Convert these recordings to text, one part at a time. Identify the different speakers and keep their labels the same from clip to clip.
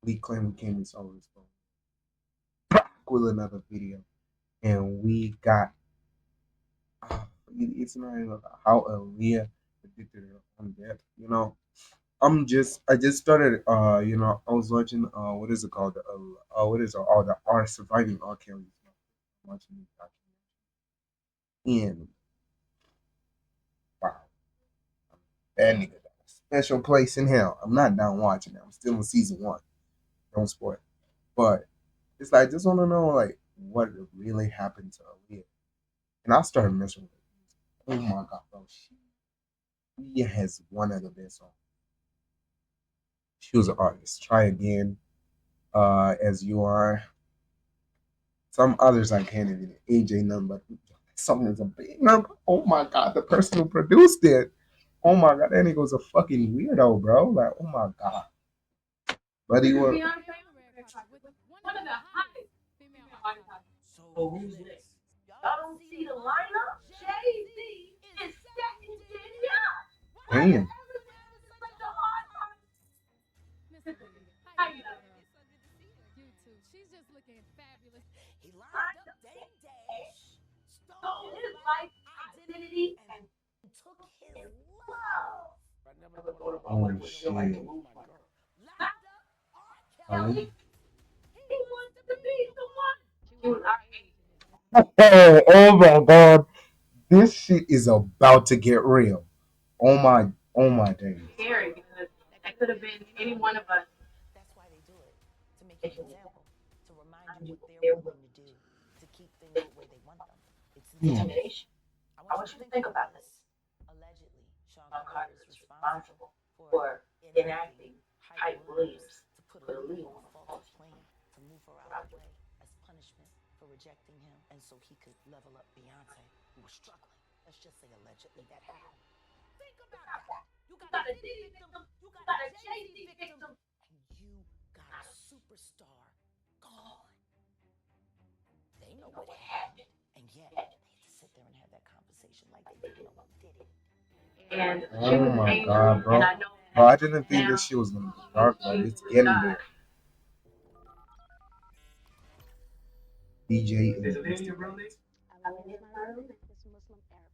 Speaker 1: We claim we came this always with another video, and we got it's not even about how Aaliyah predicted her own death. I just started. I was watching. What is it called? What is it? Oh, the R surviving R. Kelly. Watching this documentary, and wow, that nigga got a special place in hell. I'm not done watching it. I'm still in season one. Don't spoil it. But it's like I just want to know like what really happened to Aaliyah, and I started messing with it. Oh my god, bro, she has one of the best songs. She was an artist. Try again, as you are. Some others I can't even AJ number. Song is a big number. Oh my god, the person who produced it. Oh my god, that nigga was a fucking weirdo, bro. Like, oh my god. But he was.
Speaker 2: So who's next? Y'all don't see the lineup? Jay-Z is second Danielle. Why
Speaker 1: Damn.
Speaker 2: is everyone having such a hard time? How you know? He lined up Dame Dash, stole his life identity, and took his love. Never thought about
Speaker 1: Oh
Speaker 2: what it would feel like to
Speaker 1: shit.
Speaker 2: lose my girl. Locked up, R.
Speaker 1: Ali.
Speaker 2: Kelly. He wants to be the one. She was our age.
Speaker 1: Oh my god. This shit is about to get real. Oh my days.
Speaker 2: Scary because that could have been any one of us.
Speaker 3: That's why they do it, to make you an example, to remind you what they're willing to do, to keep things the way they want them. It's
Speaker 1: Hmm.
Speaker 3: intimidation. I
Speaker 2: I
Speaker 3: want you
Speaker 2: want
Speaker 3: to
Speaker 2: you to
Speaker 3: think
Speaker 2: think
Speaker 3: about
Speaker 2: about
Speaker 3: this.
Speaker 2: this.
Speaker 3: Allegedly, Sean
Speaker 2: Sean
Speaker 3: Carter
Speaker 2: Carter
Speaker 3: is
Speaker 2: is
Speaker 3: responsible
Speaker 2: responsible
Speaker 3: for
Speaker 2: for
Speaker 3: enacting
Speaker 2: enacting
Speaker 3: Hype
Speaker 2: Hype
Speaker 3: Williams
Speaker 2: Williams
Speaker 3: to
Speaker 2: to
Speaker 3: put
Speaker 2: put
Speaker 3: Aaliyah
Speaker 2: Aaliyah
Speaker 3: on
Speaker 2: on
Speaker 3: a
Speaker 2: a
Speaker 3: faulty
Speaker 2: false
Speaker 3: plan, to move her out the
Speaker 2: route.
Speaker 3: way as punishment for rejecting him, and so he could level up Beyonce, who was struggling. Let's just say allegedly that happened. Think about that. You
Speaker 2: You
Speaker 3: got a
Speaker 2: got a
Speaker 3: Diddy
Speaker 2: Diddy
Speaker 3: victim,
Speaker 2: victim,
Speaker 3: you got
Speaker 2: you
Speaker 3: a
Speaker 2: got a
Speaker 3: Jay-Z
Speaker 2: Jay Z
Speaker 3: victim,
Speaker 2: victim.
Speaker 3: and you got a superstar gone. They know what happened, and yet they had to sit there and have that conversation like they didn't know who did it.
Speaker 2: And she
Speaker 1: Oh
Speaker 2: was
Speaker 1: my
Speaker 2: angry,
Speaker 1: god,
Speaker 2: and
Speaker 1: bro.
Speaker 2: I know
Speaker 1: Bro,
Speaker 2: that
Speaker 1: I didn't think
Speaker 2: now
Speaker 1: this shit was gonna be dark, but
Speaker 2: she's
Speaker 1: it's
Speaker 2: with
Speaker 1: getting
Speaker 2: God.
Speaker 1: there. DJ
Speaker 2: Is
Speaker 1: is
Speaker 2: Aaliyah your real
Speaker 1: Mr.
Speaker 2: name?
Speaker 4: Aliyah is my real name. It's Muslim Arabic.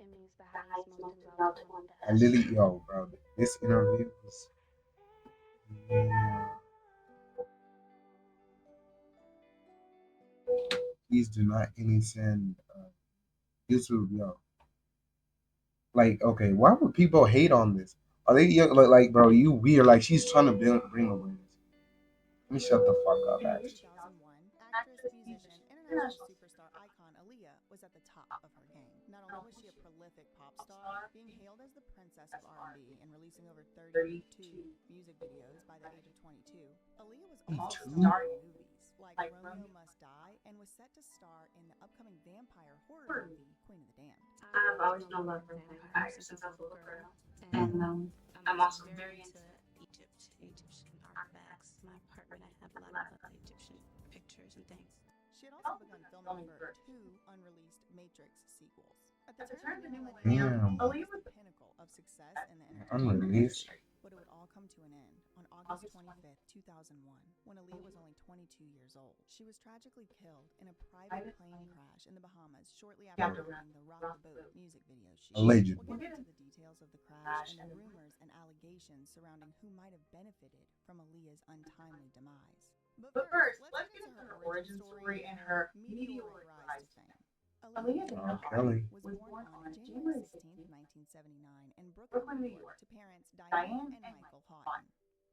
Speaker 4: It means the
Speaker 2: The
Speaker 4: highest
Speaker 2: highest
Speaker 4: mountains
Speaker 2: mountain
Speaker 4: are
Speaker 2: out
Speaker 4: upon
Speaker 2: on
Speaker 4: the
Speaker 1: I
Speaker 2: the
Speaker 1: literally, yo, bro, this interview was, yeah, please do not any send YouTube, yo. Like, okay, why would people hate on this? Are they like, bro, you weird? Like, she's trying to bring awareness. Let me shut the fuck up,
Speaker 5: In
Speaker 1: actually.
Speaker 5: 2001, actress,
Speaker 2: actress,
Speaker 5: musician,
Speaker 2: musician,
Speaker 5: international
Speaker 2: international
Speaker 5: superstar icon Aaliyah was at the top of her game. Not only was she a prolific pop
Speaker 2: pop
Speaker 5: star,
Speaker 2: star,
Speaker 5: being hailed as the princess of
Speaker 2: that's
Speaker 5: R&B and releasing over 32
Speaker 2: 32
Speaker 5: music videos by the age of 22, Aaliyah was
Speaker 1: Me
Speaker 5: also
Speaker 1: too.
Speaker 5: starring in
Speaker 2: starring
Speaker 5: movies like
Speaker 2: like
Speaker 5: Romeo
Speaker 2: Romeo.
Speaker 5: Must Die and was set to star in the upcoming vampire horror
Speaker 2: Horror movie.
Speaker 5: movie Queen of the Damned.
Speaker 2: I've always known love for vampires since I was a little girl,
Speaker 1: Mm.
Speaker 2: and I'm also very into a lot of
Speaker 5: She had
Speaker 2: I've
Speaker 5: also
Speaker 2: also
Speaker 5: begun
Speaker 2: begun
Speaker 5: filming
Speaker 2: filming
Speaker 5: for
Speaker 2: for
Speaker 5: two unreleased Matrix sequels. At the
Speaker 2: at the
Speaker 5: turn of
Speaker 2: turn
Speaker 5: the
Speaker 2: of the
Speaker 5: new
Speaker 2: new
Speaker 5: millennium,
Speaker 2: millennium.
Speaker 1: Damn,
Speaker 5: Aaliyah
Speaker 2: Aaliyah
Speaker 5: was
Speaker 2: was
Speaker 5: the pinnacle of success
Speaker 2: at
Speaker 5: in the entertainment
Speaker 1: unreleased.
Speaker 5: industry, but it would all come to an end on August
Speaker 2: August 20th.
Speaker 5: 25th, 2001, when Aaliyah was only 22 years old. She was tragically killed in a private
Speaker 2: Private
Speaker 5: plane
Speaker 2: plane
Speaker 5: crash in the Bahamas shortly after
Speaker 1: Bro,
Speaker 2: after
Speaker 5: filming the Rock the
Speaker 2: rock
Speaker 5: Boat
Speaker 2: the
Speaker 5: music video she shot. We'll
Speaker 1: allegedly.
Speaker 5: get
Speaker 2: We'll get
Speaker 5: into
Speaker 2: into
Speaker 5: the details of the
Speaker 2: the
Speaker 5: crash
Speaker 2: crash
Speaker 5: and
Speaker 2: and
Speaker 5: the
Speaker 2: the
Speaker 5: rumors and allegations surrounding who might have benefited from Aaliyah's untimely demise. But
Speaker 2: But
Speaker 5: first,
Speaker 2: first,
Speaker 5: let's
Speaker 2: let's
Speaker 5: get
Speaker 2: get
Speaker 5: into
Speaker 2: into
Speaker 5: her
Speaker 2: her
Speaker 5: origin
Speaker 2: origin
Speaker 5: story
Speaker 2: story
Speaker 5: and
Speaker 2: and
Speaker 5: her
Speaker 2: her
Speaker 5: meteoric
Speaker 2: meteoric
Speaker 5: rise to
Speaker 2: rise to
Speaker 5: fame.
Speaker 2: fame.
Speaker 5: Aaliyah
Speaker 2: Aaliyah
Speaker 1: R.
Speaker 5: Danielle
Speaker 2: Danielle
Speaker 5: Hart
Speaker 1: Kelly.
Speaker 5: was
Speaker 2: was
Speaker 5: born
Speaker 2: born
Speaker 5: on
Speaker 2: on
Speaker 5: January
Speaker 2: January
Speaker 5: 16,
Speaker 2: 16th,
Speaker 5: 1979, in Brooklyn, New
Speaker 2: Brooklyn, New
Speaker 5: York,
Speaker 2: York.
Speaker 5: to parents Diane
Speaker 2: Diane
Speaker 5: and
Speaker 2: and
Speaker 5: Michael
Speaker 2: Michael
Speaker 5: Houghton.
Speaker 2: Houghton.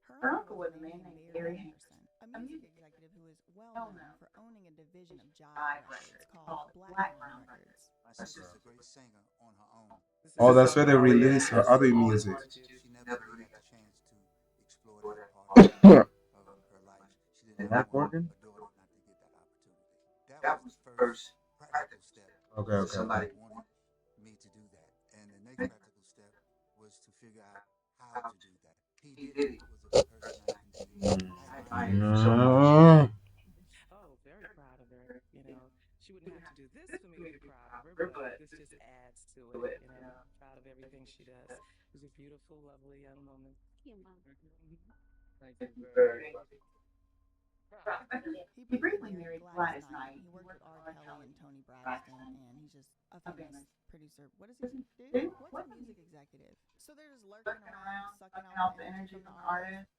Speaker 5: Her
Speaker 2: Her
Speaker 5: uncle
Speaker 2: uncle
Speaker 5: was a
Speaker 2: was a
Speaker 5: man
Speaker 2: man
Speaker 5: named
Speaker 2: named
Speaker 5: Barry
Speaker 2: Barry
Speaker 5: Anderson, a
Speaker 2: a
Speaker 5: music
Speaker 2: music
Speaker 5: executive who is well
Speaker 2: well
Speaker 5: known
Speaker 2: known
Speaker 5: for owning a division of Jive
Speaker 2: Jive
Speaker 5: Records
Speaker 2: record
Speaker 5: called
Speaker 2: called
Speaker 5: Blackground
Speaker 2: Blackground
Speaker 5: Records.
Speaker 2: Records.
Speaker 6: My
Speaker 2: My
Speaker 6: sister's
Speaker 2: sister.
Speaker 6: a great singer on her own.
Speaker 1: Oh,
Speaker 2: This is
Speaker 1: that's where they
Speaker 2: something
Speaker 1: released
Speaker 2: Aaliyah
Speaker 1: her
Speaker 2: has
Speaker 1: other
Speaker 2: always
Speaker 1: music.
Speaker 2: wanted to do.
Speaker 6: She never
Speaker 2: Never
Speaker 6: really
Speaker 2: really
Speaker 6: got
Speaker 2: got
Speaker 6: the
Speaker 2: to
Speaker 6: chance to explore
Speaker 2: explore
Speaker 6: that
Speaker 2: that
Speaker 6: part
Speaker 2: part
Speaker 6: of her life. She didn't
Speaker 1: Am
Speaker 6: ever
Speaker 1: I
Speaker 6: want
Speaker 1: working?
Speaker 6: her daughter not to get that opportunity. That was
Speaker 2: That
Speaker 6: the
Speaker 2: was the
Speaker 6: first
Speaker 2: first
Speaker 6: practical
Speaker 2: practical
Speaker 6: step
Speaker 2: step
Speaker 1: Okay,
Speaker 6: for
Speaker 2: for
Speaker 1: okay, okay.
Speaker 6: somebody
Speaker 2: somebody
Speaker 6: wanting me to do that. And the next practical step was to figure out how
Speaker 2: how
Speaker 6: to
Speaker 2: to.
Speaker 6: do that. P.
Speaker 2: He
Speaker 6: Diddy
Speaker 2: did it.
Speaker 6: was a
Speaker 2: Was a
Speaker 6: person
Speaker 2: person
Speaker 6: I
Speaker 2: I
Speaker 6: continued
Speaker 2: continued.
Speaker 6: I
Speaker 2: I
Speaker 6: admired
Speaker 2: admired
Speaker 6: so
Speaker 2: so
Speaker 6: much.
Speaker 2: much.
Speaker 1: Mm.
Speaker 2: You know, she wouldn't have to do this for me to be proud of her, but this just adds to it. You know, proud of everything she does. She's a beautiful, lovely young woman.
Speaker 4: Thank you, Mom.
Speaker 5: He briefly married Gladys Knight. He worked with R. Kelly and Tony Braxton, and he's just a famous producer. What does he do? What's a music executive? So they're just lurking around, sucking out the energy from the artist.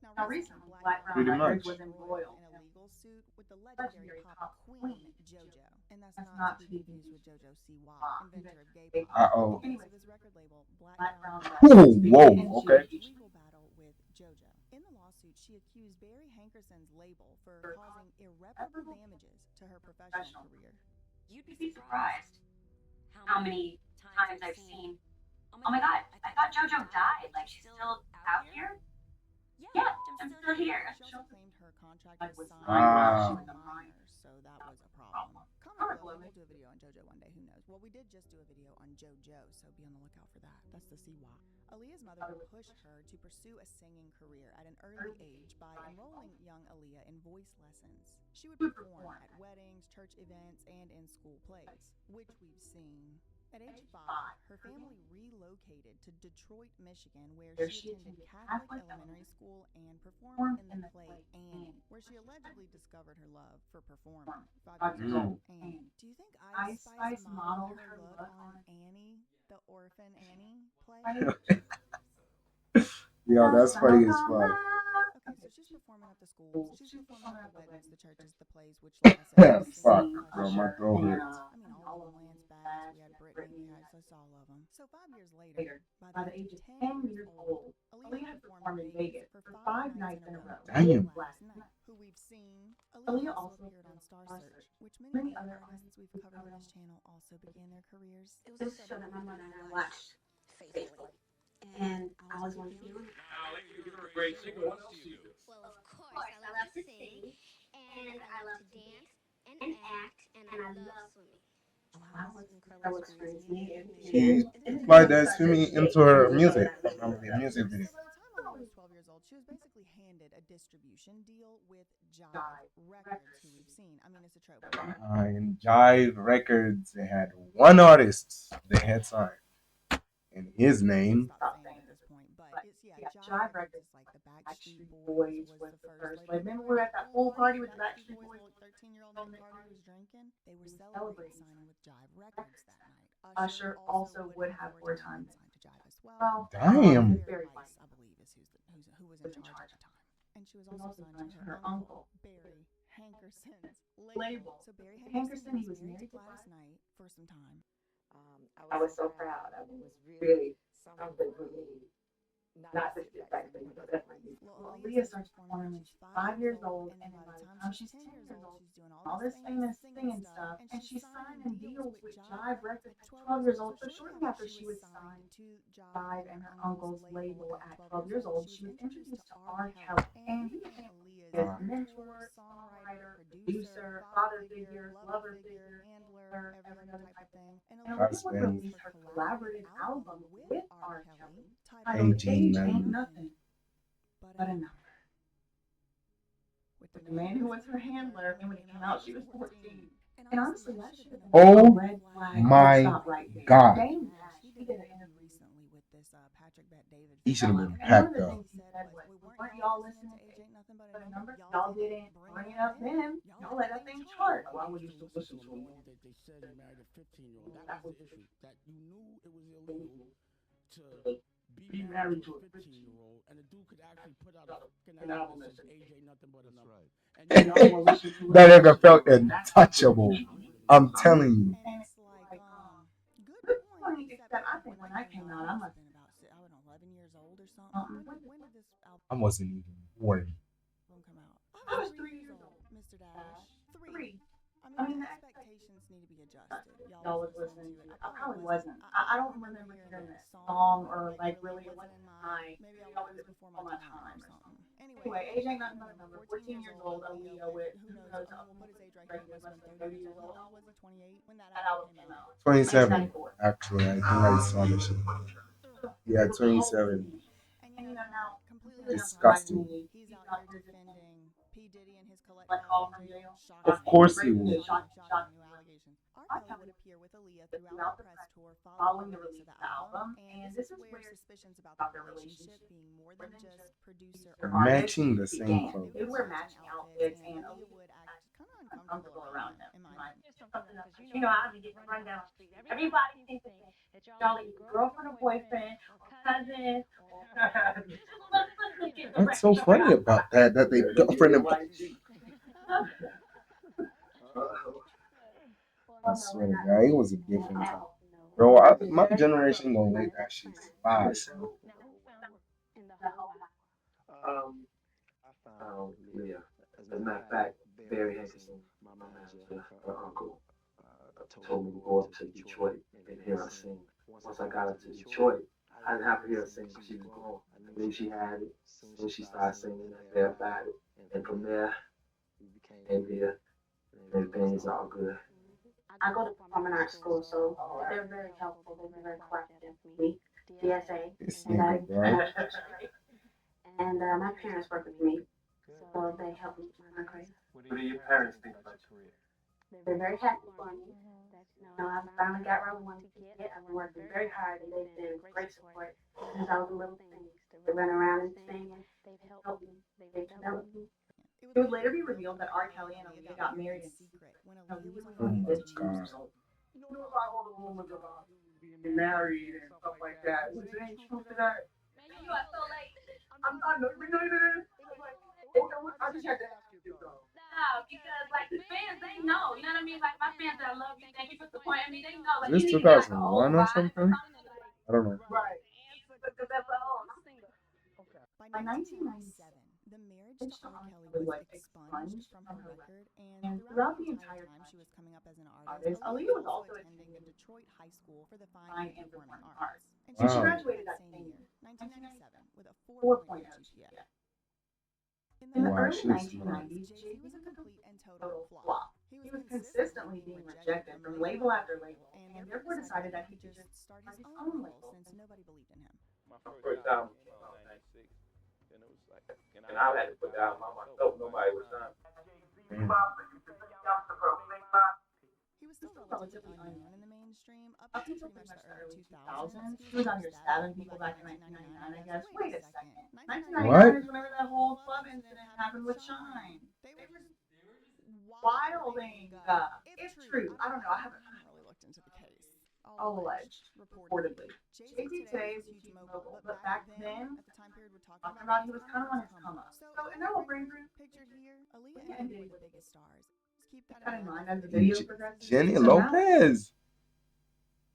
Speaker 5: Now, recently, Black Brown
Speaker 1: Pretty
Speaker 5: Records
Speaker 1: much.
Speaker 5: was embroiled in a legal suit with the legendary pop queen JoJo, and that's not to be confused with JoJo Siwa, inventor of gay
Speaker 1: Uh
Speaker 5: pop.
Speaker 1: oh.
Speaker 5: Anyways, of his record label, Black Brown
Speaker 1: Whoa,
Speaker 5: Records,
Speaker 1: whoa, okay.
Speaker 5: legal battle with JoJo. In the lawsuit, she accused Barry Hankerson's label for causing irreparable damages to her professional career.
Speaker 3: You'd be surprised how many times I've seen, oh my God, I thought JoJo died. Like, she's still out here? Yeah, I'm still here.
Speaker 5: She also claimed her contract was signed
Speaker 1: Ah.
Speaker 5: while she was a minor, so that was a problem. Comment below, maybe we'll do a video on JoJo one day, who knows. Well, we did just do a video on JoJo, so be on the lookout for that. That's the Siwa. Aaliyah's mother would push her to pursue a singing career at an early age by enrolling young Aaliyah in voice lessons. She would perform at weddings, church events, and in school plays, which we've seen. At age 5, her family relocated to Detroit, Michigan, where she attended Catholic elementary school and performed in the play Annie, where she allegedly discovered her love for performing. 5 years old. Annie. Do you think Ice Spice modeled her look on Annie, the orphan Annie play?
Speaker 1: Yo, that's funny as fuck.
Speaker 5: Okay, so she's performing at the schools, she's performing at the weddings, the churches, the plays, which, like I said, we've
Speaker 1: Fuck,
Speaker 5: seen,
Speaker 1: bro, my throat
Speaker 5: and,
Speaker 1: hurts.
Speaker 5: I mean, all of them, Lance Bass, we had Brittany, we had just all of them. So 5 years later, by the age of 10 years old, Aaliyah had performed in Vegas for 5 nights in a row.
Speaker 1: Damn.
Speaker 5: Last night, who we've seen. Aaliyah also appeared on Star Search, which many other artists we've covered on this channel also began their careers.
Speaker 4: It was a show that my mother and I watched faithfully. And I was one of the few.
Speaker 7: You're a great singer. What else do you do?
Speaker 8: Well, of course, I love to sing, and I love to dance and act, and I love swimming.
Speaker 4: Wow, it's an incredible experience.
Speaker 1: She applied that swimming into her music. Music video.
Speaker 5: So by the time Aaliyah was 12 years old, she was basically handed a distribution deal with Jive Records, who we've seen. I mean, it's a trope.
Speaker 1: In Jive Records, they had one artist they had signed, and his name.
Speaker 5: Stop saying at this point, but it's Jive Records is like the Backstreet Boys was the first. Like, remember we were at that pool party with the Backstreet Boys? 13-year-old named Carter was drinking. They were celebrating signing with Jive Records that night. Usher also would have 4 times signed to Jive as well.
Speaker 1: Damn.
Speaker 5: Barry Weiss, I believe, is who was in charge at the time. And she was also signed to her uncle, Barry Hankerson's label. So Barry Hankerson, he was married to Gladys Knight for some time.
Speaker 3: I was so proud. I mean, it was really something for me. Not just back then, but definitely.
Speaker 5: Well, Aaliyah starts performing when she's 5 years old, and then by the time she's 10 years old, she's doing all this famous singing stuff, and she's signing deals with Jive Records at 12 years old. So shortly after she was signed to Jive and her uncle's label at 12 years old, she was introduced to R. Kelly, and he became Aaliyah's mentor, songwriter, producer, father figure, lover figure, handler, every other type of thing. And Aaliyah would release her collaborative album with R. Kelly, titled Age Ain't Nothing But a Number, with the man who was her handler, and when it came out, she was 14. And honestly, that should have been
Speaker 1: Oh
Speaker 5: a red flag.
Speaker 1: my
Speaker 5: Stop right there.
Speaker 1: God.
Speaker 5: Dang, she did an interview recently with this Patrick Bet David.
Speaker 1: He should have been
Speaker 5: And one
Speaker 1: packed
Speaker 5: of the
Speaker 1: up.
Speaker 5: things he said was, weren't y'all listening to Age Ain't Nothing But a Number? Y'all didn't bring it up then. Y'all let that thing chart.
Speaker 7: Why would you still listen to him? They said you married a 15-year-old. That was the issue. That you knew it was illegal to be married to a 15-year-old, and the dude could actually put out an album that says age ain't nothing but a number. And
Speaker 1: That nigga felt untouchable. I'm telling you.
Speaker 5: And it's like, good point. Except I think when I came out, I must have been about, I don't know, 11 years old or something. When did this album
Speaker 1: I wasn't even born.
Speaker 5: come out? I was 3 years old, Mr. Dash. 3. I mean, the expectations need to be adjusted. Y'all was listening to it. I probably wasn't. I don't remember hearing that song, or like really it wasn't my. Maybe I was before my time or something. Anyway, Age Ain't Nothing But a Number. 14 years old, Aaliyah with who knows? We'll put his age right here. He must have been 30 years old. How old was he? 28 when that album came out.
Speaker 1: 27, actually. I think I saw this shit. Yeah, 27.
Speaker 5: And you know now, completely
Speaker 1: Disgusting.
Speaker 5: He's out here defending P. Diddy and his collect call from jail.
Speaker 1: Of course he would.
Speaker 5: Shocking new allegations. R. Kelly would appear with Aaliyah Aaliyah throughout the press tour following the release of the album, and this is where suspicions about their relationship being more than just producer or artist
Speaker 1: Matching the same
Speaker 5: began.
Speaker 1: clothes.
Speaker 5: They would wear matching outfits, and Aaliyah would act kind of uncomfortable around him, in my opinion.
Speaker 4: There's something else, because I be getting run down the street. Everybody thinks that y'all either girlfriend or boyfriend or cousin or
Speaker 1: What's so funny about that? That they girlfriend and I swear to God, it was a different time. Bro, my generation gonna let that shit slide. So.
Speaker 8: Now, who found her in the whole house?
Speaker 9: I found Leah. As a matter of fact, Barry Hankerson, my manager, her uncle, told me to go up to Detroit and hear her sing. Once I got up to Detroit, I didn't have to hear her sing because she was gone. I knew she had it. Soon she started singing, I verified it. And from there, we became Leah. And everything is all good.
Speaker 4: I go to performing arts school, so they're very helpful. They're very cooperative with me. DSA.
Speaker 1: This
Speaker 4: And
Speaker 1: nigga, bro.
Speaker 4: my parents work with me, so they help me with my career.
Speaker 9: What do your parents think about your career?
Speaker 4: They're very happy for me. I finally got where I wanted to get. I've been working very hard, and they've been great support since I was a little thing. To run around and sing, and they've helped me. They've developed me.
Speaker 5: It would later be revealed that R. Kelly and Aaliyah got married in secret when Aaliyah was
Speaker 1: Oh
Speaker 5: only
Speaker 1: my
Speaker 5: 15 years
Speaker 1: God.
Speaker 5: old.
Speaker 7: You know about all the rumors about being married and stuff like that. Was there any truth to that?
Speaker 4: You are so late.
Speaker 7: I'm not related. I just had to ask you though.
Speaker 4: No, because like the fans, they know. You know what I mean? Like my fans that love you, thank you for supporting me. They know. Like
Speaker 1: Is
Speaker 4: you
Speaker 1: this
Speaker 4: need to get like an old
Speaker 1: 2001 or
Speaker 4: vibe
Speaker 1: something? I don't know.
Speaker 7: Right.
Speaker 4: because that's old.
Speaker 7: Okay.
Speaker 5: By 1997, the marriage to R. Kelly was expunged from her record, and throughout the entire time she was coming up as an artist, Aaliyah was also attending the Detroit High School for the Fine and Performing Arts. And she
Speaker 1: Wow.
Speaker 5: graduated that same year, 1997, with a 4.0 GPA. In the
Speaker 1: Wow,
Speaker 5: early
Speaker 1: she's smart.
Speaker 5: 1990s, Jay-Z was a complete and total flop. He was consistently being rejected from label after label, and therefore decided that he could just start his own label since nobody believed in him.
Speaker 9: My first album came out in 96. And it was like, and I had to put the album out myself. Nobody was signed.
Speaker 1: Damn.
Speaker 5: He was still relatively unknown in the mainstream up to pretty much the early 2000s. He was out here stabbing people back in 1999, I guess. Wait a second. 1999 is whenever that whole club incident happened with Shine. They were just wilding. It's true. I don't know. I haven't really looked into the case. All alleged, reportedly. Jay-Z today is a huge mogul, but back then, at the time period we're talking about, he was kind of on his come up. So in that little brain group pictured here, Aaliyah and Diddy were the biggest stars. Just keep that in mind as the video progresses.
Speaker 1: Jenny
Speaker 5: So now,
Speaker 1: Lopez.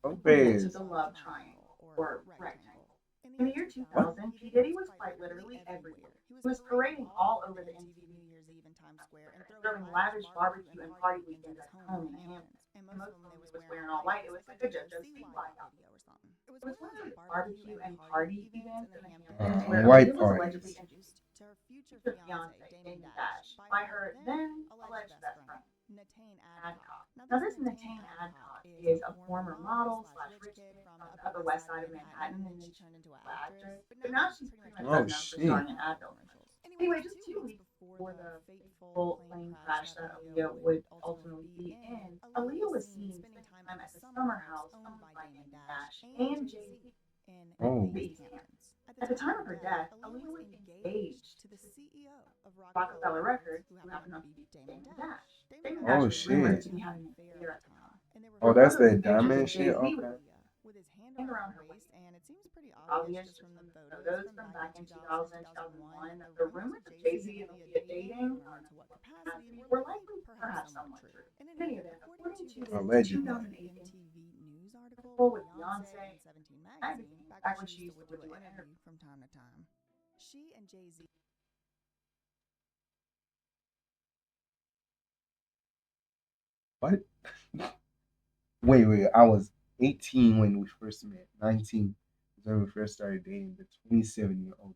Speaker 5: to
Speaker 1: Lopez.
Speaker 5: the love triangle or rectangle. In the year 2000, P. Diddy was quite literally everywhere. He was parading all over the MTV New Year's Eve in Times Square and throwing lavish barbecue and party weekends at his home in the Hamptons. And most of them, they was wearing all white. It was like a JoJo Siwa video or something. It was one of those barbecue and party events in the Hamptons where
Speaker 1: White
Speaker 5: Aaliyah was
Speaker 1: party.
Speaker 5: allegedly introduced to her future fiance, Damon Dash, by her then alleged best friend, Natane Adcock. Now, this Natane Adcock is a former model slash rich kid from the Upper West Side of Manhattan, and then she turned into an actress. But now she's pretty much
Speaker 1: Oh,
Speaker 5: best known for
Speaker 1: shit.
Speaker 5: starring in Advil commercials. Anyway, just 2 weeks before the fateful plane crash that Aaliyah would ultimately be in, Aaliyah was seen spending time at the summer house owned by Damon Dash and Jay-Z in
Speaker 1: Oh.
Speaker 5: the East Hamptons. At the time of her death, Aaliyah was engaged to the CEO of Rockefeller Records, who happened to be Damon Dash. Damon Dash
Speaker 1: Oh,
Speaker 5: was rumored
Speaker 1: shit.
Speaker 5: to be having an affair at the time. And there were
Speaker 1: Oh, that's
Speaker 5: photos
Speaker 1: that
Speaker 5: and pictures
Speaker 1: diamond
Speaker 5: of
Speaker 1: shit?
Speaker 5: Jay-Z
Speaker 1: Okay.
Speaker 5: with Aaliyah, with his hand around her waist, and it seems pretty obvious just from the photos from back in 2000, 2001, that the rumors of Jay-Z and Aaliyah dating, or to what capacity, were likely perhaps somewhat true. In any event, according to a
Speaker 1: Allegedly.
Speaker 5: 2008 MTV News article with Beyonce and 17 magazine, back when she used to do an interview from time to time, she and Jay-Z.
Speaker 1: What? Wait. I was 18 when we first met. 19 is when we first started dating. The 27-year-old.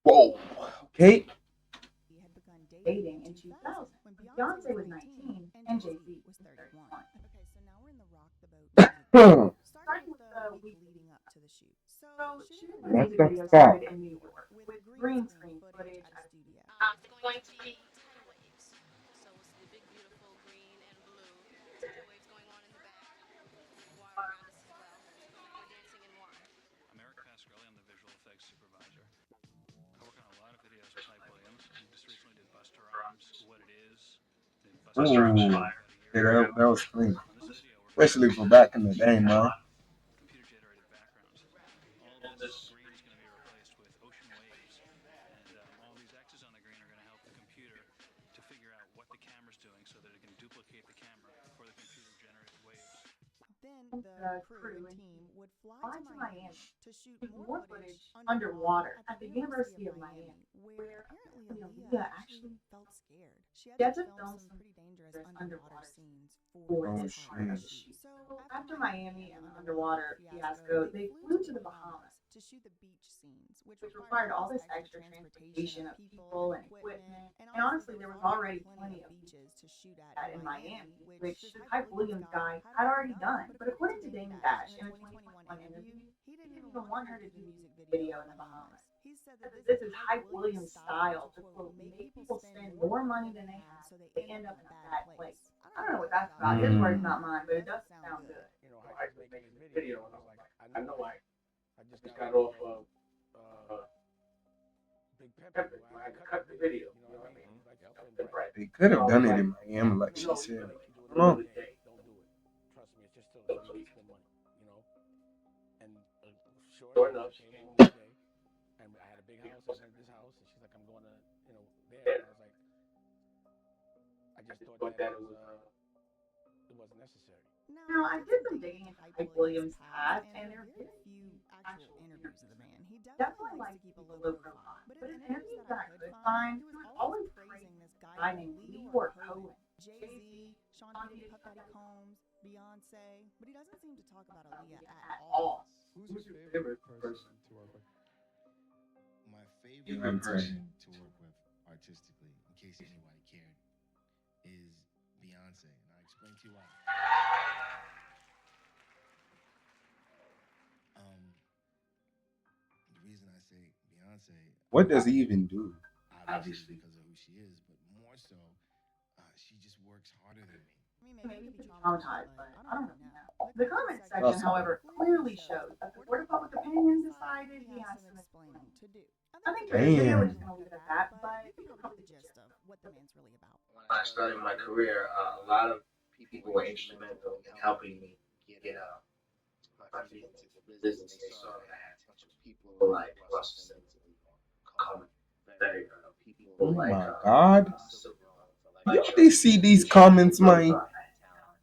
Speaker 1: Whoa. Okay.
Speaker 5: He had begun dating in 2000 when Beyonce was 19 and Jay-Z was 31. Okay, so now we're in the Rock the Boat. Starting with the week leading up to the shoot. So shooting the music video started in New York with green screen footage at a studio.
Speaker 8: It's going to be tidal waves. So it's the big, beautiful green and blue
Speaker 1: Ooh, yeah, that was clean. Especially for back in the day, man.
Speaker 5: Then the crew and team would fly to Miami to shoot more footage underwater
Speaker 4: underwater
Speaker 5: at the
Speaker 4: at the
Speaker 5: University of
Speaker 4: University of
Speaker 5: Miami,
Speaker 4: Miami,
Speaker 5: where
Speaker 4: where
Speaker 5: apparently
Speaker 4: apparently
Speaker 5: Aaliyah
Speaker 4: Aaliyah
Speaker 5: actually
Speaker 4: actually
Speaker 5: felt scared. She had to
Speaker 4: had to
Speaker 5: film
Speaker 4: film
Speaker 5: some
Speaker 4: some
Speaker 5: pretty dangerous
Speaker 4: dangerous
Speaker 5: underwater
Speaker 4: underwater
Speaker 5: scenes
Speaker 4: scenes
Speaker 5: for
Speaker 4: for
Speaker 1: Oh
Speaker 5: this
Speaker 4: this
Speaker 5: part of
Speaker 1: shit.
Speaker 5: the
Speaker 4: part of the
Speaker 5: shoot.
Speaker 4: shoot.
Speaker 5: So
Speaker 4: So
Speaker 5: after
Speaker 4: after
Speaker 5: Miami
Speaker 4: Miami
Speaker 5: and
Speaker 4: and
Speaker 5: the
Speaker 4: the
Speaker 5: underwater
Speaker 4: underwater
Speaker 5: fiasco,
Speaker 4: fiasco,
Speaker 5: they
Speaker 4: they
Speaker 5: flew
Speaker 4: flew
Speaker 5: to
Speaker 4: to
Speaker 5: the
Speaker 4: the
Speaker 5: Bahamas
Speaker 4: Bahamas,
Speaker 5: to shoot the beach scenes, which
Speaker 4: which
Speaker 5: required
Speaker 4: required
Speaker 5: all
Speaker 4: all
Speaker 5: this
Speaker 4: this
Speaker 5: extra
Speaker 4: extra
Speaker 5: transportation
Speaker 4: transportation
Speaker 5: of
Speaker 4: of
Speaker 5: people and
Speaker 4: people and
Speaker 5: equipment.
Speaker 4: equipment.
Speaker 5: And
Speaker 4: And
Speaker 5: honestly,
Speaker 4: honestly,
Speaker 5: there
Speaker 4: there
Speaker 5: was
Speaker 4: was
Speaker 5: already
Speaker 4: already
Speaker 5: plenty
Speaker 4: plenty
Speaker 5: of
Speaker 4: of
Speaker 5: beaches to shoot at
Speaker 4: that
Speaker 5: in
Speaker 4: in
Speaker 5: Miami,
Speaker 4: Miami,
Speaker 5: which
Speaker 4: which
Speaker 5: this
Speaker 4: this
Speaker 5: Hype
Speaker 4: Hype
Speaker 5: Williams
Speaker 4: Williams
Speaker 5: guy
Speaker 4: guy
Speaker 5: had
Speaker 4: had
Speaker 5: already
Speaker 4: already
Speaker 5: done.
Speaker 4: done.
Speaker 5: But
Speaker 4: But
Speaker 5: according to
Speaker 4: according to
Speaker 5: Dame
Speaker 4: Dame
Speaker 5: Dash in
Speaker 4: Dash
Speaker 5: a
Speaker 4: in a
Speaker 5: 2021
Speaker 4: 2021
Speaker 5: interview,
Speaker 4: interview,
Speaker 5: he didn't
Speaker 4: he
Speaker 5: even
Speaker 4: didn't even
Speaker 5: want
Speaker 4: want
Speaker 5: her
Speaker 4: her
Speaker 5: to
Speaker 4: to
Speaker 5: do
Speaker 4: do
Speaker 5: the
Speaker 4: the
Speaker 5: music
Speaker 4: music
Speaker 5: video
Speaker 4: video
Speaker 5: in
Speaker 4: in
Speaker 5: the
Speaker 4: the
Speaker 5: Bahamas.
Speaker 4: Bahamas.
Speaker 5: He said
Speaker 4: He
Speaker 5: that
Speaker 4: said
Speaker 5: this
Speaker 4: that
Speaker 5: is
Speaker 4: this is
Speaker 5: Hype
Speaker 4: Hype
Speaker 5: Williams'
Speaker 4: Williams'
Speaker 5: style to,
Speaker 4: style to,
Speaker 5: quote,
Speaker 4: quote,
Speaker 5: make
Speaker 4: make
Speaker 5: people
Speaker 4: people
Speaker 5: spend
Speaker 4: spend
Speaker 5: more
Speaker 4: more
Speaker 5: money
Speaker 4: money
Speaker 5: than
Speaker 4: than
Speaker 5: they
Speaker 4: they
Speaker 5: have
Speaker 4: have
Speaker 5: so they
Speaker 4: so they
Speaker 5: end
Speaker 4: end
Speaker 5: up
Speaker 4: up
Speaker 5: in
Speaker 4: in
Speaker 5: a
Speaker 4: a
Speaker 5: bad
Speaker 4: bad
Speaker 5: place.
Speaker 4: place.
Speaker 5: I don't
Speaker 4: I
Speaker 5: know
Speaker 4: don't know
Speaker 5: what
Speaker 4: what
Speaker 5: that's
Speaker 4: that's
Speaker 5: about.
Speaker 4: about.
Speaker 5: His
Speaker 4: His
Speaker 5: words,
Speaker 4: words,
Speaker 1: Mm.
Speaker 5: not
Speaker 4: not
Speaker 5: mine,
Speaker 4: mine,
Speaker 5: but
Speaker 4: but
Speaker 5: it
Speaker 4: it
Speaker 5: does
Speaker 4: does
Speaker 5: sound
Speaker 4: sound
Speaker 5: good.
Speaker 4: good.
Speaker 7: I just making this video, and I was like,
Speaker 4: I know
Speaker 7: I just
Speaker 4: just
Speaker 7: got
Speaker 4: got
Speaker 7: off
Speaker 4: off
Speaker 7: of
Speaker 4: of
Speaker 7: uh, Big Pimpin',
Speaker 4: Peppers.
Speaker 7: where I
Speaker 4: I
Speaker 7: had
Speaker 4: had
Speaker 7: to
Speaker 4: to
Speaker 7: cut the
Speaker 4: cut the
Speaker 7: video.
Speaker 4: video.
Speaker 7: You know
Speaker 4: You
Speaker 7: what
Speaker 4: know
Speaker 7: I
Speaker 4: what I
Speaker 7: mean?
Speaker 4: mean?
Speaker 7: Like
Speaker 4: Like
Speaker 7: Elton
Speaker 4: the
Speaker 7: Brett.
Speaker 4: bread.
Speaker 1: They could have done it in Miami, like
Speaker 7: You
Speaker 1: she
Speaker 7: know,
Speaker 1: said.
Speaker 7: you can do it
Speaker 1: I
Speaker 7: in
Speaker 1: don't
Speaker 7: another
Speaker 1: know.
Speaker 7: day. Don't do it. Trust me, it's just so you can spend money. You know. And sure
Speaker 4: Sure
Speaker 7: enough,
Speaker 4: enough,
Speaker 7: she
Speaker 4: she
Speaker 7: came
Speaker 4: came
Speaker 7: home
Speaker 4: home
Speaker 7: one
Speaker 4: one
Speaker 7: day,
Speaker 4: day.
Speaker 7: and I had a big
Speaker 4: Big
Speaker 7: house. I
Speaker 4: house.
Speaker 7: rented this house, and she's like, I'm going to, there. And
Speaker 4: There.
Speaker 7: I was like, I
Speaker 4: I
Speaker 7: just
Speaker 4: just
Speaker 7: thought
Speaker 4: thought
Speaker 7: that
Speaker 4: that it was.
Speaker 7: it wasn't necessary.
Speaker 5: Now,
Speaker 4: Now
Speaker 5: I
Speaker 4: I
Speaker 5: did
Speaker 4: did
Speaker 5: some
Speaker 4: some
Speaker 5: digging
Speaker 4: digging
Speaker 5: into
Speaker 4: into
Speaker 5: Hype
Speaker 4: Hype
Speaker 5: Williams'
Speaker 4: Williams'
Speaker 5: past,
Speaker 4: past,
Speaker 5: and
Speaker 4: and
Speaker 5: there
Speaker 4: there
Speaker 5: are
Speaker 4: are
Speaker 5: very
Speaker 4: very
Speaker 5: few
Speaker 4: few
Speaker 5: actual
Speaker 4: actual
Speaker 5: interviews of
Speaker 4: interviews
Speaker 5: the
Speaker 4: of the
Speaker 5: man.
Speaker 4: man.
Speaker 5: He definitely
Speaker 4: Definitely
Speaker 5: likes to
Speaker 4: likes to
Speaker 5: keep a
Speaker 4: keep a
Speaker 5: low
Speaker 4: low
Speaker 5: profile.
Speaker 4: profile.
Speaker 5: But in
Speaker 4: But
Speaker 5: the
Speaker 4: in
Speaker 5: interviews
Speaker 4: interviews
Speaker 5: that I
Speaker 4: that I
Speaker 5: could
Speaker 4: could
Speaker 5: find,
Speaker 4: find,
Speaker 5: he was
Speaker 4: he was
Speaker 5: always
Speaker 4: always
Speaker 5: praising this guy
Speaker 4: guy
Speaker 5: named
Speaker 4: named
Speaker 5: Leor
Speaker 4: Leor
Speaker 5: Cohen,
Speaker 4: Cohen,
Speaker 5: Jay
Speaker 4: Jay
Speaker 5: Z,
Speaker 4: Z,
Speaker 5: Sean
Speaker 4: Sean
Speaker 5: Diddy,
Speaker 4: Diddy,
Speaker 5: Puff
Speaker 4: Puff
Speaker 5: Daddy
Speaker 4: Daddy
Speaker 5: Combs, Beyonce, but he doesn't seem to talk about Aaliyah
Speaker 4: Aaliyah
Speaker 5: at
Speaker 4: at
Speaker 5: all.
Speaker 4: all.
Speaker 6: Who's your
Speaker 4: Who's your
Speaker 6: favorite
Speaker 4: favorite
Speaker 6: person
Speaker 4: person?
Speaker 6: to work with? My favorite
Speaker 1: Beyonce.
Speaker 6: person to work with artistically, in case anybody cared, is Beyonce, and I'll explain to you why. Um, the reason I say Beyonce,
Speaker 1: What does he even do?
Speaker 6: obviously
Speaker 4: Obviously,
Speaker 6: because of who she is, but more so, she just works harder than me.
Speaker 5: I mean, maybe
Speaker 4: maybe
Speaker 5: he
Speaker 4: he
Speaker 5: could
Speaker 4: could
Speaker 5: be
Speaker 4: be
Speaker 5: traumatized,
Speaker 4: traumatized,
Speaker 5: but
Speaker 4: but
Speaker 5: I
Speaker 4: I
Speaker 5: don't
Speaker 4: don't
Speaker 5: really
Speaker 4: really
Speaker 5: know.
Speaker 4: know.
Speaker 5: The
Speaker 4: The
Speaker 5: comments
Speaker 4: comment
Speaker 5: section,
Speaker 1: Trust
Speaker 4: section,
Speaker 1: me.
Speaker 5: however,
Speaker 4: however,
Speaker 5: clearly
Speaker 4: clearly
Speaker 5: shows
Speaker 4: shows
Speaker 5: that
Speaker 4: that the
Speaker 5: before
Speaker 4: Court
Speaker 5: the
Speaker 4: of
Speaker 5: public
Speaker 4: Public
Speaker 5: opinion
Speaker 4: Opinion
Speaker 5: decided
Speaker 4: decided
Speaker 5: he
Speaker 4: he
Speaker 5: has
Speaker 4: has
Speaker 5: some
Speaker 4: some
Speaker 5: explaining
Speaker 4: explaining
Speaker 5: to
Speaker 4: to
Speaker 5: do.
Speaker 4: do.
Speaker 5: I
Speaker 4: I
Speaker 5: think
Speaker 4: think
Speaker 5: today's
Speaker 4: today's
Speaker 5: video
Speaker 4: video
Speaker 5: is
Speaker 4: is
Speaker 1: Damn.
Speaker 5: going
Speaker 4: going
Speaker 5: to
Speaker 4: to
Speaker 5: leave
Speaker 4: leave
Speaker 5: it
Speaker 4: it
Speaker 5: at
Speaker 4: at
Speaker 5: that,
Speaker 4: that,
Speaker 5: but
Speaker 4: but
Speaker 5: you
Speaker 4: you
Speaker 5: can
Speaker 4: can
Speaker 5: probably get
Speaker 4: probably
Speaker 5: the
Speaker 4: get the
Speaker 5: gist of
Speaker 4: gist of
Speaker 5: what the
Speaker 4: what the
Speaker 5: man's
Speaker 4: man's
Speaker 5: really
Speaker 4: really
Speaker 5: about.
Speaker 4: about. When I started my career, a lot of people were instrumental in helping me get my feet into the business. They saw that I had potential. People like Russell Simmons, Cohen, very
Speaker 1: Oh
Speaker 4: people like
Speaker 1: my God.
Speaker 4: Silverone,
Speaker 1: Yo,
Speaker 4: Electro.
Speaker 1: they see these comments,
Speaker 4: Really
Speaker 1: man.
Speaker 4: thought I had talent.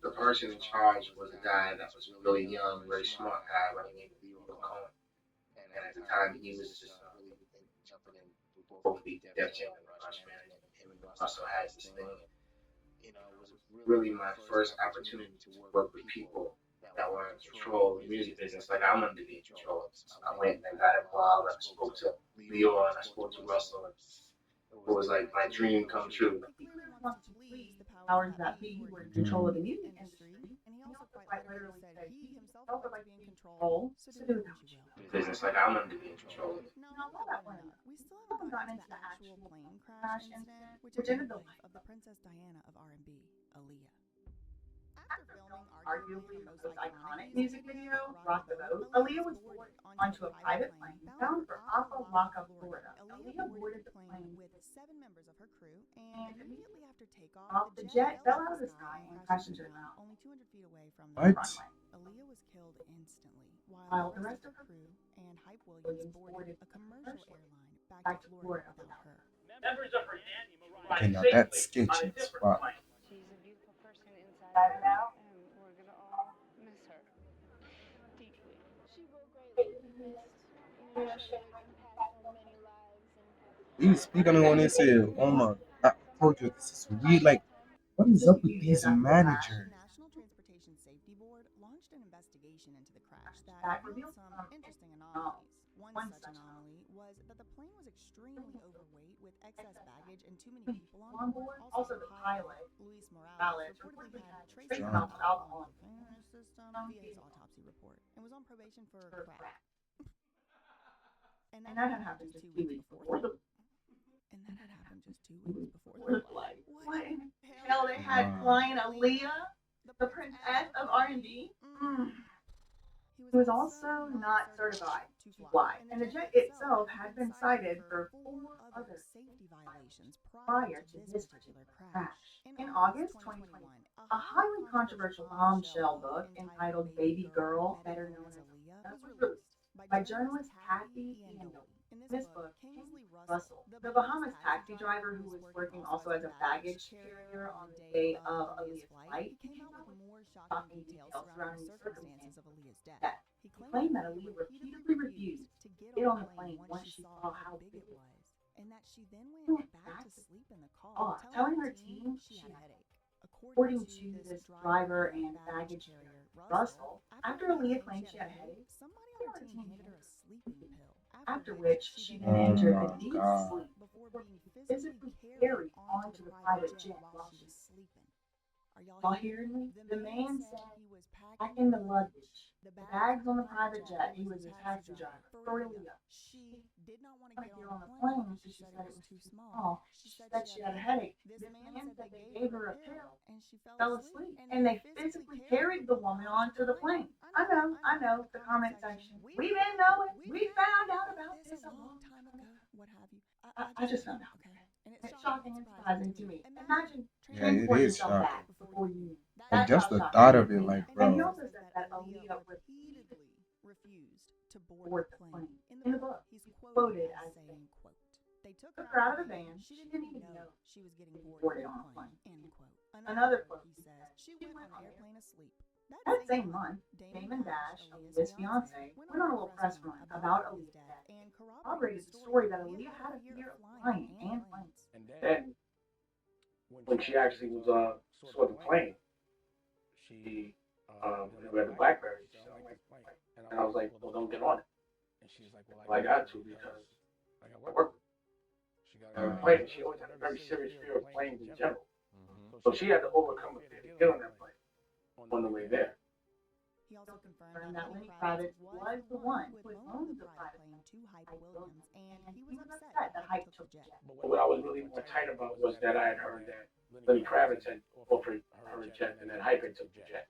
Speaker 4: The person in charge was a guy that was really young, very smart guy by the name of Leo Cohen. And at the time, he was just really jumping in with both the Def Jam and Rush management. And him and Russell had this thing. And, it was really my first opportunity to work with people that were in control of the music business. Like I wanted to be in control of this. I went and I got involved and I spoke to Leo and I spoke to Russell. And it was like my dream come true.
Speaker 5: He clearly wants to please the powers that be who are in control of the music industry, and he also quite literally said he himself would like to be in control, so do with it as you will.
Speaker 4: Business like I wanted to be in control of it.
Speaker 5: Now, all that one enough, we still haven't gotten into the actual plane crash incident, which ended the life of the Princess Diana of R&B, Aaliyah. After filming arguably her most iconic music video, Rock the Boat, Aaliyah was boarded onto a private plane bound for Apalachicola, Florida. Aaliyah boarded the plane with 7 members of her crew, and immediately after takeoff, the jet fell out of the sky and crashed into the ground only 200 feet away from the
Speaker 1: What?
Speaker 5: runway. Aaliyah was killed instantly, while the rest of her crew and Hype Williams boarded a commercial airline back to Florida without her.
Speaker 1: Okay, now that's sketchy as fuck.
Speaker 4: She's a beautiful person inside and out, and we're gonna all miss her deeply.
Speaker 8: She will greatly be missed. She had an impact on many lives, and
Speaker 1: He was speaking on this here. Oh my. I told you this is weird. Like, what is up with these
Speaker 5: The
Speaker 1: managers?
Speaker 5: National Transportation Safety Board launched an investigation into the crash that revealed some interesting anomalies. One such anomaly was that the plane was extremely overweight with excess baggage and too many people on board. Also, the pilot, Luis Morales, reportedly had trace amounts of alcohol in his favorite system via his autopsy report and was on probation for crack. And that had happened just 2 weeks before. And that had happened just 2 weeks before the flight. What in hell they had flying Aaliyah, the princess of R&B? He was also not certified to fly. And the jet itself had been cited for four other
Speaker 4: safety
Speaker 5: violations prior to this particular crash. In August 2021, a highly controversial bombshell book entitled Baby Girl, better known as Aaliyah, was released by journalist Kathy Ian. In this book, Kingsley Russell, the Bahamas taxi driver who was working also as a baggage carrier on the day of Aaliyah's flight, he came out with more shocking details surrounding the circumstances of Aaliyah's death. He claimed that Aaliyah repeatedly refused to get on the plane once she saw how big it was, and that she then went back to sleep in the car, telling her team she had a headache. According to this driver and baggage carrier, Russell, after Aaliyah claimed she had a headache, somebody on her team handed her a sleeping pill, after which she then
Speaker 1: Oh
Speaker 5: entered a
Speaker 1: my
Speaker 5: deep
Speaker 1: god.
Speaker 5: sleep before being physically carried onto the private jet while she was sleeping. Are y'all hearing me? The man said he was packing the luggage, the bags on the private jet. He was a taxi driver for Aaliyah. She did not want to get on the plane because she said it was too small. She said she had a headache. This man said they gave her a pill and she fell asleep. And they physically carried the woman onto the plane. I know, the comment section. We didn't know it. We found out about this a long time ago. What have you? I just found out. Okay. And it's shocking and surprising to me. Imagine
Speaker 1: Yeah, it
Speaker 5: transport
Speaker 1: is
Speaker 5: yourself
Speaker 1: shocking.
Speaker 5: back before you knew.
Speaker 1: Like
Speaker 5: That's
Speaker 1: just
Speaker 5: how
Speaker 1: the
Speaker 5: shocking
Speaker 1: thought
Speaker 5: it
Speaker 1: of
Speaker 5: is
Speaker 1: it,
Speaker 5: to me.
Speaker 1: like,
Speaker 5: And he
Speaker 1: bro.
Speaker 5: also said that Aaliyah repeatedly refused to board the plane. In the book, he's quoted as saying, quote, "They took her out of the van. She didn't even know she was getting boarded on a plane." End quote. Another quote, he says, "She went on an airplane asleep." That same month, Damon Dash, Aaliyah's fiance, went on a little press run about Aaliyah's death and corroborated the story that Aaliyah had a fear of flying and planes.
Speaker 7: And
Speaker 9: Then, when she actually was saw the plane, she read the BlackBerry. She said, and I was like, well, don't get on it.
Speaker 7: and she's like,
Speaker 9: Well, I got to because
Speaker 7: I got
Speaker 9: I
Speaker 7: work.
Speaker 9: work with
Speaker 7: She got
Speaker 9: her.
Speaker 7: a
Speaker 9: Plane. She always had a very serious fear of planes in general. So she had to overcome a fear to get on that plane on the way there.
Speaker 5: He also confirmed that Lenny Kravitz was the one who had loaned the private plane to Hype Williams, and he was upset that Hype took the jet.
Speaker 9: But what I was really more tight about was that I had heard that Lenny Kravitz had offered her a jet and then Hype had took the jet.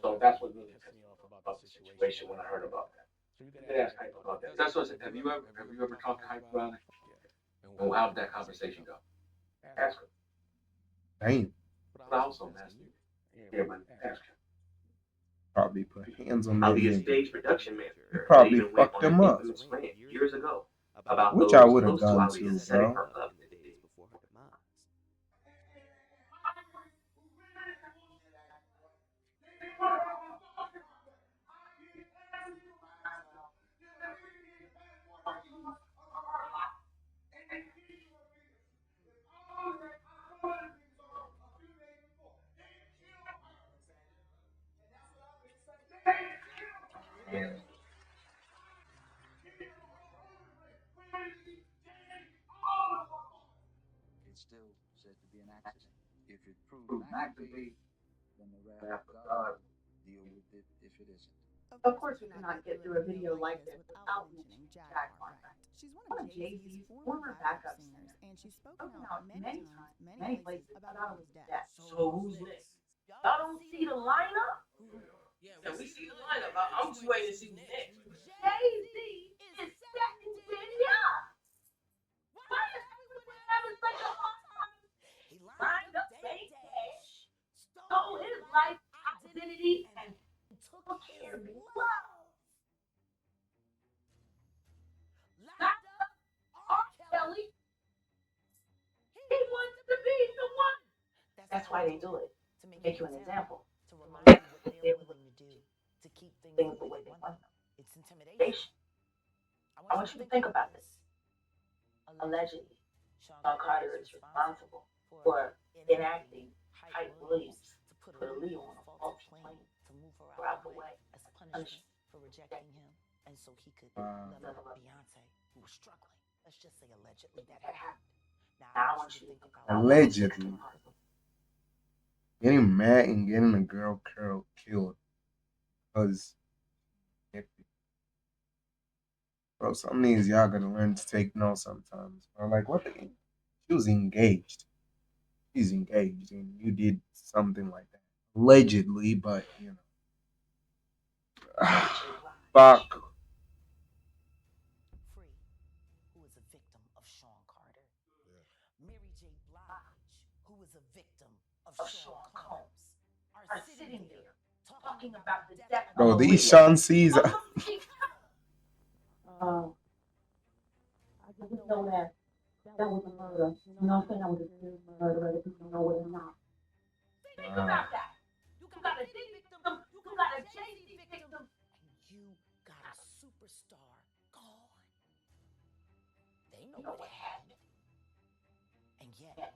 Speaker 9: So that's what really pissed me off about the situation when I heard about that. You could ask Hype about that.
Speaker 10: That's what I said. Have you ever talked to Hype about it? And how did that conversation go?
Speaker 9: Ask her.
Speaker 1: Damn.
Speaker 10: But I also asked you.
Speaker 9: Yeah, man, ask her.
Speaker 1: Probably put hands on that
Speaker 9: Aaliyah's
Speaker 1: nigga.
Speaker 9: stage production
Speaker 1: He
Speaker 9: manager.
Speaker 1: probably
Speaker 9: They even
Speaker 1: fucked
Speaker 9: went on
Speaker 1: him
Speaker 9: an
Speaker 1: up.
Speaker 9: infamous rant years ago about
Speaker 1: Which
Speaker 9: those
Speaker 1: I would have
Speaker 9: close to
Speaker 1: done
Speaker 9: Aaliyah
Speaker 1: too,
Speaker 9: setting
Speaker 1: bro.
Speaker 9: her up.
Speaker 2: in the days before her demise.
Speaker 11: It's still said to be an accident. If it proved
Speaker 9: Proved
Speaker 11: not to
Speaker 9: not to
Speaker 11: be,
Speaker 9: be
Speaker 11: then the wrath
Speaker 9: wrath
Speaker 11: of
Speaker 9: of
Speaker 11: God
Speaker 9: God.
Speaker 11: will deal with it if it isn't.
Speaker 5: Of course, we cannot get through a video like this without mentioning Jaguar. She's one of Jay-Z's former backup singers, and she's spoken out many times, many places about Aaliyah's death.
Speaker 2: So who's next? Y'all don't see the lineup? Yeah, we see the lineup. I'm just waiting to see who's next. Jay-Z is second to Diddy. Why is everyone having such a hard time? He lined up Dame Dash, stole his life identity, and took his love. Locked up R. Kelly. He wants to be the one.
Speaker 3: That's why they do it, to make you an example, to remind
Speaker 2: Remind
Speaker 3: you what
Speaker 2: you
Speaker 3: they're
Speaker 2: what
Speaker 3: willing to do to keep things
Speaker 2: things
Speaker 3: the
Speaker 2: the
Speaker 3: way
Speaker 2: way
Speaker 3: they
Speaker 2: they
Speaker 3: want
Speaker 2: want
Speaker 3: them.
Speaker 2: them.
Speaker 3: It's
Speaker 2: They
Speaker 3: intimidation.
Speaker 2: I
Speaker 3: I
Speaker 2: want
Speaker 3: want
Speaker 2: you
Speaker 3: you
Speaker 2: to
Speaker 3: to think
Speaker 2: think
Speaker 3: about
Speaker 2: about
Speaker 3: this.
Speaker 2: this.
Speaker 3: Allegedly, Sean
Speaker 2: Sean
Speaker 3: Carter
Speaker 2: Carter
Speaker 3: is
Speaker 2: is
Speaker 3: responsible
Speaker 2: responsible
Speaker 3: for
Speaker 2: for
Speaker 3: enacting
Speaker 2: enacting
Speaker 3: Hype
Speaker 2: Hype
Speaker 3: Williams
Speaker 2: Williams
Speaker 3: to put
Speaker 2: put
Speaker 3: Aaliyah
Speaker 2: Aaliyah
Speaker 3: on
Speaker 2: on
Speaker 3: a
Speaker 2: a
Speaker 3: faulty
Speaker 2: faulty
Speaker 3: plane
Speaker 2: plane
Speaker 3: to move her
Speaker 2: for
Speaker 3: out
Speaker 2: out
Speaker 3: the
Speaker 2: the
Speaker 3: way
Speaker 2: way
Speaker 3: as punishment
Speaker 2: punishment
Speaker 3: for rejecting him, and so he could
Speaker 1: Wow.
Speaker 3: level up Beyonce, who was struggling. Let's just say allegedly that
Speaker 2: that
Speaker 3: happened.
Speaker 2: happened.
Speaker 3: Now
Speaker 2: Now
Speaker 3: I
Speaker 2: I
Speaker 3: want
Speaker 2: want
Speaker 3: you to
Speaker 2: you to
Speaker 3: think
Speaker 2: think
Speaker 3: about
Speaker 2: about
Speaker 3: the second
Speaker 1: Allegedly.
Speaker 3: part.
Speaker 1: Getting mad and getting a girl killed. Because, bro, some of these y'all gotta learn to take notes sometimes. Bro, like, what the? She was engaged. She's engaged, and you did something like that. Allegedly, but, you know. Fuck.
Speaker 3: a victim of Sean Carter. Mary J. Blige, who was a victim of Sean Combs, are sitting there talking about the death of
Speaker 1: Bro, these
Speaker 3: Aaliyah.
Speaker 1: Sean C's.
Speaker 4: Oh, I just know that that was a murder. You know what I'm saying? That was a serious murder, whether people know it or not.
Speaker 2: Think about that. You got a Diddy victim, you got a Jay-Z victim,
Speaker 3: And you got a superstar gone. They know what happened. And yet, they had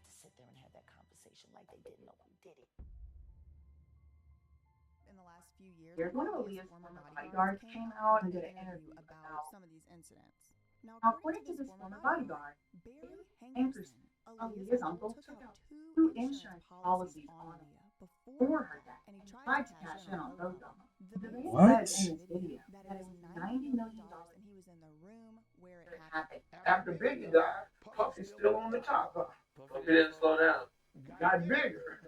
Speaker 3: to sit there and have that conversation like they didn't know who did it.
Speaker 5: In the last few years,
Speaker 4: One of
Speaker 5: Aaliyah's
Speaker 4: Aaliyah's
Speaker 5: former
Speaker 4: former
Speaker 5: bodyguards
Speaker 4: bodyguards
Speaker 5: came
Speaker 4: came
Speaker 5: out
Speaker 4: out
Speaker 5: and
Speaker 4: and
Speaker 5: did
Speaker 4: did
Speaker 5: an
Speaker 4: an
Speaker 5: interview
Speaker 4: interview
Speaker 5: about
Speaker 4: about.
Speaker 5: some of these incidents. Now,
Speaker 4: Now,
Speaker 5: according to
Speaker 4: according to
Speaker 5: this
Speaker 4: this
Speaker 5: former
Speaker 4: former
Speaker 5: bodyguard,
Speaker 4: bodyguard,
Speaker 5: Barry
Speaker 4: Hankerson,
Speaker 5: Hankerson, Aaliyah's
Speaker 4: Aaliyah's
Speaker 5: uncle,
Speaker 4: uncle,
Speaker 5: took out two
Speaker 4: two
Speaker 5: insurance
Speaker 4: insurance
Speaker 5: policies
Speaker 4: policies
Speaker 5: on
Speaker 4: on
Speaker 5: Aaliyah before
Speaker 4: for
Speaker 5: her
Speaker 4: her
Speaker 5: death,
Speaker 4: death,
Speaker 5: and he
Speaker 4: and he
Speaker 5: tried
Speaker 4: tried
Speaker 5: to
Speaker 4: to
Speaker 5: cash
Speaker 4: cash
Speaker 5: in
Speaker 4: in
Speaker 5: on
Speaker 4: on
Speaker 5: both
Speaker 4: both
Speaker 5: of
Speaker 4: of
Speaker 5: them.
Speaker 4: them.
Speaker 5: The
Speaker 4: The
Speaker 5: man
Speaker 1: What?
Speaker 5: said
Speaker 4: man
Speaker 5: in
Speaker 4: said
Speaker 5: this
Speaker 4: in this
Speaker 5: video
Speaker 4: video
Speaker 5: that
Speaker 4: that
Speaker 5: it
Speaker 4: it
Speaker 5: was
Speaker 4: was
Speaker 5: $90
Speaker 4: $90
Speaker 5: million
Speaker 4: million
Speaker 5: and he was in the room where it
Speaker 4: where it
Speaker 5: happened.
Speaker 4: happened.
Speaker 10: After Biggie died, Puff is still on the top, huh? Puffy didn't slow down. Got bigger.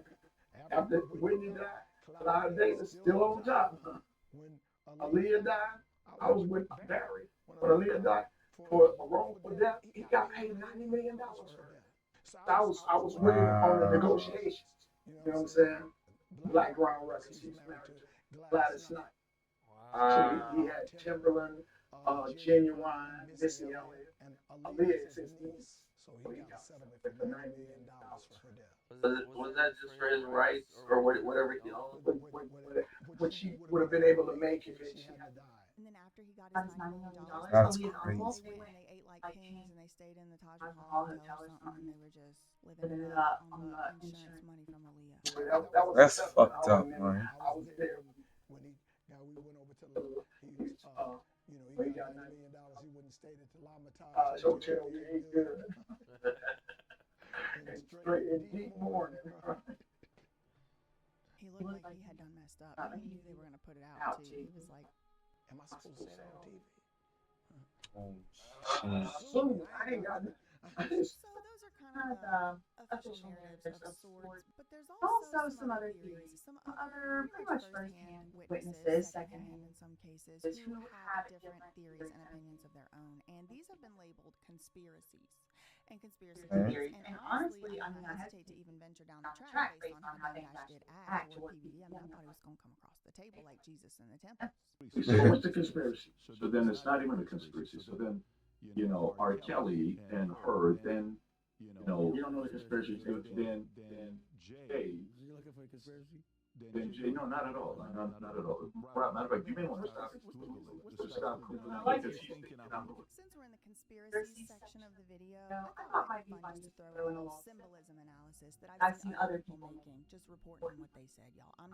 Speaker 10: After Whitney died, Clive Davis still on top, huh? When Aaliyah died, I was with Barry. When Aaliyah died for a wrongful death, he got paid $90 million for her. So I was with him on the
Speaker 1: Wow.
Speaker 10: negotiations. You know what I'm saying? Black Ground Records. He was married to Gladys Knight. He had Timberland, Genuine, Missy Elliott, and Aaliyah is his niece. So he got a settlement for $90 million for her death. Was that just for his rights or whatever he owned? What she would have been able to make if she hadn't died.
Speaker 5: And then after he got his
Speaker 4: Got his
Speaker 5: $90
Speaker 4: $90
Speaker 5: million,
Speaker 4: million.
Speaker 1: That's
Speaker 4: Aaliyah's
Speaker 1: crazy.
Speaker 4: uncle,
Speaker 5: they went and they ate like
Speaker 4: like
Speaker 5: kings
Speaker 4: kings,
Speaker 5: and they stayed in the Taj
Speaker 4: Taj
Speaker 5: Mahal
Speaker 4: Mahal
Speaker 5: Hotel or
Speaker 4: Hotel or
Speaker 5: something, and
Speaker 4: something,
Speaker 5: they were just living
Speaker 4: living
Speaker 5: it
Speaker 4: it
Speaker 5: up
Speaker 4: up
Speaker 5: on
Speaker 4: on
Speaker 5: the
Speaker 4: the
Speaker 5: insurance
Speaker 4: insurance.
Speaker 5: money from Aaliyah.
Speaker 10: That was
Speaker 1: That's
Speaker 10: acceptable.
Speaker 1: fucked up, man.
Speaker 10: I was there when we went over to he got $90 million. He wouldn't stay at the Lamatage Hotel. We ate good. And straight in deep mourning.
Speaker 5: He looked like he had done messed up, but he knew they were going to put it out too. He was like,
Speaker 10: Am I supposed to say that on TV?
Speaker 1: Oh,
Speaker 10: Soon. I ain't got it.
Speaker 5: so those are kind of the official narratives of sorts, but there's also some other theories, some other pretty much firsthand witnesses, secondhand in some cases, who have different theories and opinions of their own, and these have been labeled conspiracies and conspiracy theories. And honestly, I mean, I hesitate to even venture down the track based on how Dame Dash did act toward PBD. I mean, I thought he was going to come across the table like Jesus in the temple.
Speaker 10: So what's the conspiracy? So then it's not even a conspiracy. So then, R. Kelly and her, then, you don't know the conspiracy. Then Jay.
Speaker 7: You looking for a conspiracy?
Speaker 10: Then Jay, no, not at all. Not at all. Matter of fact, you may want to stop. Stop. Because he's thinking I'm.
Speaker 5: Since we're in the conspiracy section of the video, I thought it might be fun just to throw in a little symbolism analysis that I've seen other people making, just reporting what they said, y'all. I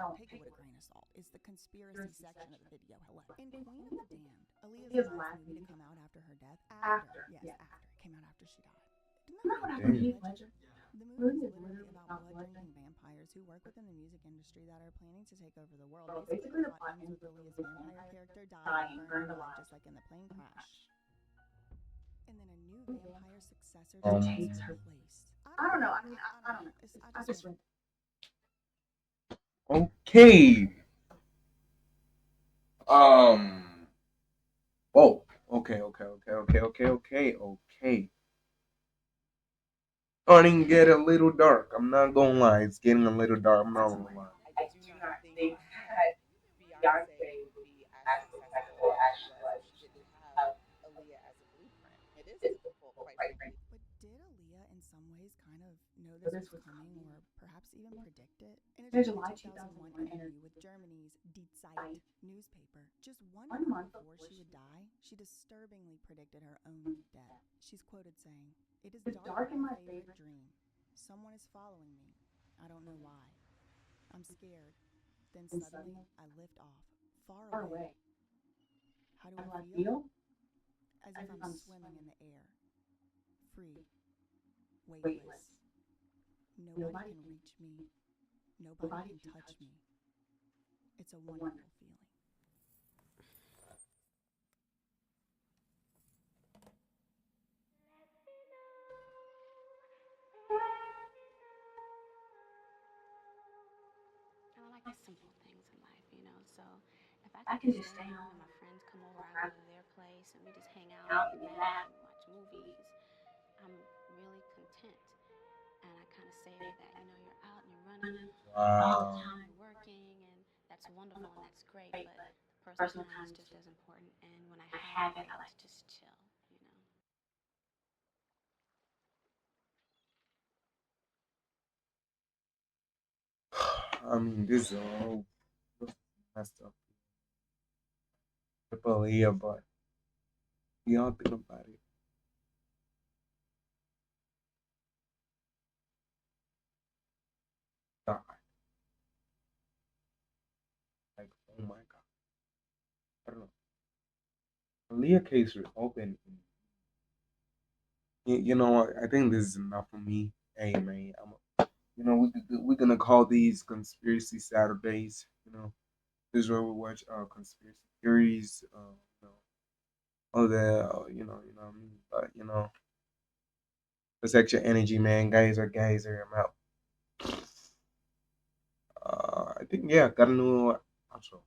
Speaker 5: don't take it with a grain of salt. It's the conspiracy section of the video. Hello. In Queen of the Damned, Aaliyah's last movie to come out after her death. After. It came out after she died. Didn't that happen to Heath Ledger? The movie is literally about blood-drinking vampires who work within the music industry that are planning to take over the world. Basically, the plot ends with Aaliyah's vampire character dying, burned alive, just like in the plane crash. And then a new vampire successor takes her place. I don't know. I mean, I don't know. I just
Speaker 1: okay. Oh. Okay. Starting to get a little dark. I'm not gonna lie. It's getting a little dark. I'm not gonna lie.
Speaker 12: I do not think that Beyonce would be as successful as she was if she didn't have Aaliyah as a blueprint. It is difficult, quite frankly.
Speaker 5: But did Aaliyah in some ways kind of know this was coming or perhaps even predict it? In a July 2001 interview with Germany's Die Zeit newspaper, just 1 month before she would die, she disturbingly predicted her own death. She's quoted saying, "It is dark in my favorite dream. Someone is following me. I don't know why. I'm scared. Then suddenly I lift off, far away. How do I feel? As if I'm swimming in the air. Free. Weightless. Nobody can reach me. Nobody can touch me. It's a wonderful feeling."
Speaker 4: I like the simple things in life, you know. So if I can just stay home and my friends come over, I go to their place, nice and we just hang out and laugh and watch movies, I'm really content. And I kind of savor that. You know, you're out and you're running all the
Speaker 1: Wow.
Speaker 4: time, you're working, and that's wonderful and that's great. But the personal time is just as important. And when I have it, I like to just chill, you know.
Speaker 1: I mean, this is all messed up. Aaliyah, but y'all think about it. God, like, oh my God. I don't know. Aaliyah case is open. You know what? I think this is enough for me. Hey, man, we're gonna call these conspiracy Saturdays. This is where we watch conspiracy theories. All the what I mean. But protect your energy, man. Guys are guys. I'm out. I think, yeah, got a new outro.